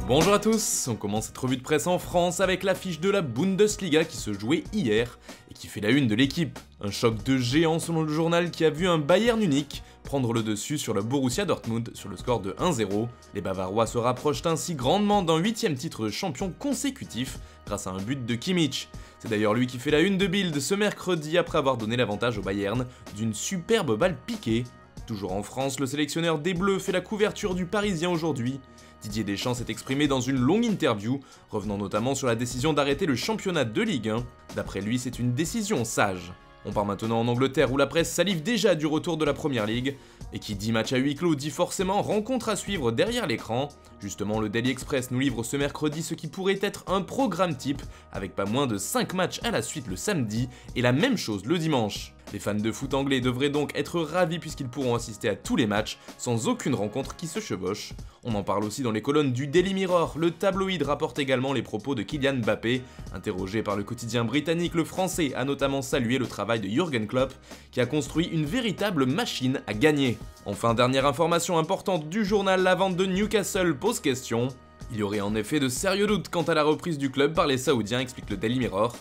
Bonjour à tous, on commence cette revue de presse en France avec l'affiche de la Bundesliga qui se jouait hier et qui fait la une de l'équipe. Un choc de géant selon le journal qui a vu un Bayern Munich prendre le dessus sur le Borussia Dortmund sur le score de 1-0. Les Bavarois se rapprochent ainsi grandement d'un 8e titre de champion consécutif grâce à un but de Kimmich. C'est d'ailleurs lui qui fait la une de Bild ce mercredi après avoir donné l'avantage au Bayern d'une superbe balle piquée. Toujours en France, le sélectionneur des Bleus fait la couverture du Parisien aujourd'hui. Didier Deschamps s'est exprimé dans une longue interview, revenant notamment sur la décision d'arrêter le championnat de Ligue 1. D'après lui, c'est une décision sage. On part maintenant en Angleterre où la presse salive déjà du retour de la Première Ligue, et qui dit match à huis clos dit forcément rencontre à suivre derrière l'écran. Justement, le Daily Express nous livre ce mercredi ce qui pourrait être un programme type, avec pas moins de 5 matchs à la suite le samedi, et la même chose le dimanche. Les fans de foot anglais devraient donc être ravis puisqu'ils pourront assister à tous les matchs, sans aucune rencontre qui se chevauche. On en parle aussi dans les colonnes du Daily Mirror, le tabloïd rapporte également les propos de Kylian Mbappé. Interrogé par le quotidien britannique, le français a notamment salué le travail de Jürgen Klopp, qui a construit une véritable machine à gagner. Enfin, dernière information importante du journal, la vente de Newcastle pose question. Il y aurait en effet de sérieux doutes quant à la reprise du club par les Saoudiens, explique le Daily Mirror.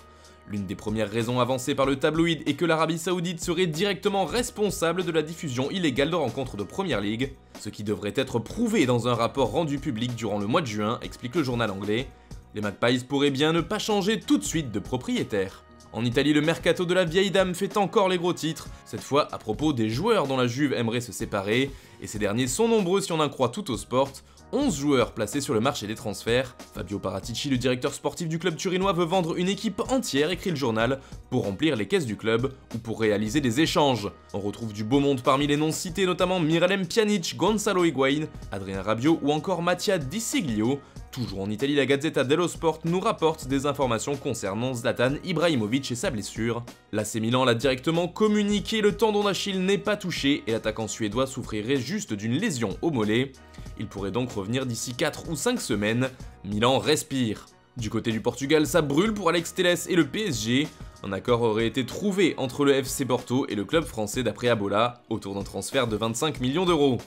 L'une des premières raisons avancées par le tabloïd est que l'Arabie Saoudite serait directement responsable de la diffusion illégale de rencontres de Première Ligue, ce qui devrait être prouvé dans un rapport rendu public durant le mois de juin, explique le journal anglais. Les Magpies pourraient bien ne pas changer tout de suite de propriétaire. En Italie, le mercato de la vieille dame fait encore les gros titres, cette fois à propos des joueurs dont la Juve aimerait se séparer, et ces derniers sont nombreux si on en croit Tuttosport. 11 joueurs placés sur le marché des transferts. Fabio Paratici, le directeur sportif du club turinois, veut vendre une équipe entière, écrit le journal, pour remplir les caisses du club ou pour réaliser des échanges. On retrouve du beau monde parmi les noms cités, notamment Miralem Pjanic, Gonzalo Higuaín, Adrien Rabiot ou encore Mattia Di Siglio. Toujours en Italie, la Gazzetta dello Sport nous rapporte des informations concernant Zlatan Ibrahimovic et sa blessure. L'AC Milan l'a directement communiqué, le tendon d'Achille n'est pas touché et l'attaquant suédois souffrirait juste d'une lésion au mollet. Il pourrait donc revenir d'ici 4 ou 5 semaines. Milan respire. Du côté du Portugal, ça brûle pour Alex Telles et le PSG. Un accord aurait été trouvé entre le FC Porto et le club français d'après Abola, autour d'un transfert de 25 millions d'euros.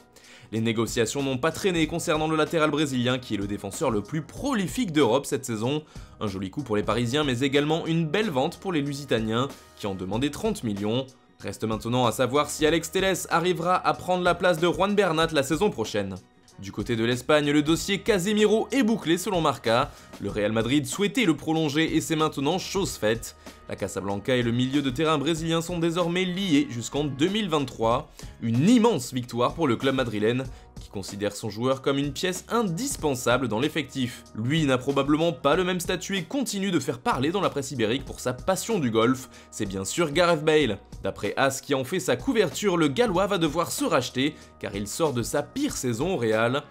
Les négociations n'ont pas traîné concernant le latéral brésilien qui est le défenseur le plus prolifique d'Europe cette saison. Un joli coup pour les Parisiens mais également une belle vente pour les Lusitaniens qui en demandaient 30 millions. Reste maintenant à savoir si Alex Telles arrivera à prendre la place de Juan Bernat la saison prochaine. Du côté de l'Espagne, le dossier Casemiro est bouclé selon Marca. Le Real Madrid souhaitait le prolonger et c'est maintenant chose faite. La Casablanca et le milieu de terrain brésilien sont désormais liés jusqu'en 2023. Une immense victoire pour le club madrilène, qui considère son joueur comme une pièce indispensable dans l'effectif. Lui n'a probablement pas le même statut et continue de faire parler dans la presse ibérique pour sa passion du golf. C'est bien sûr Gareth Bale. D'après As qui en fait sa couverture, le Gallois va devoir se racheter car il sort de sa pire saison au Real.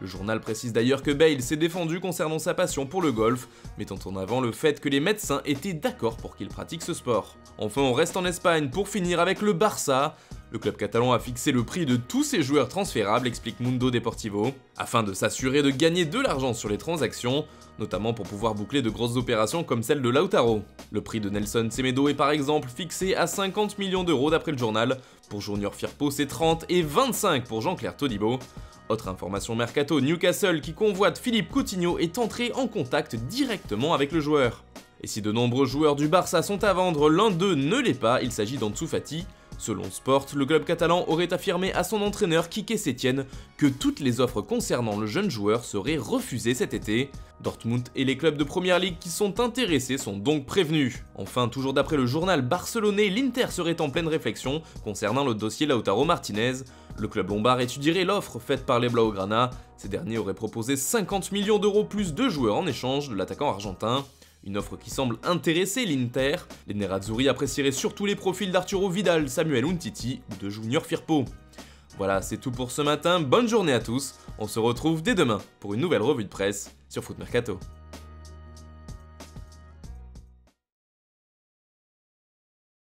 Le journal précise d'ailleurs que Bale s'est défendu concernant sa passion pour le golf, mettant en avant le fait que les médecins étaient d'accord pour qu'il pratique ce sport. Enfin, on reste en Espagne pour finir avec le Barça. Le club catalan a fixé le prix de tous ses joueurs transférables, explique Mundo Deportivo, afin de s'assurer de gagner de l'argent sur les transactions, notamment pour pouvoir boucler de grosses opérations comme celle de Lautaro. Le prix de Nelson Semedo est par exemple fixé à 50 millions d'euros d'après le journal. Pour Junior Firpo, c'est 30 et 25 pour Jean-Claire Todibo. Autre information mercato, Newcastle qui convoite Philippe Coutinho est entré en contact directement avec le joueur. Et si de nombreux joueurs du Barça sont à vendre, l'un d'eux ne l'est pas, il s'agit d'Ansu Fati. Selon Sport, le club catalan aurait affirmé à son entraîneur Quique Sétienne que toutes les offres concernant le jeune joueur seraient refusées cet été. Dortmund et les clubs de Première Ligue qui sont intéressés sont donc prévenus. Enfin, toujours d'après le journal barcelonais, l'Inter serait en pleine réflexion concernant le dossier Lautaro Martinez. Le club lombard étudierait l'offre faite par les Blaugrana. Ces derniers auraient proposé 50 millions d'euros plus de joueurs en échange de l'attaquant argentin. Une offre qui semble intéresser l'Inter. Les Nerazzurri apprécieraient surtout les profils d'Arturo Vidal, Samuel Umtiti ou de Junior Firpo. Voilà, c'est tout pour ce matin, bonne journée à tous, on se retrouve dès demain pour une nouvelle revue de presse sur Foot Mercato.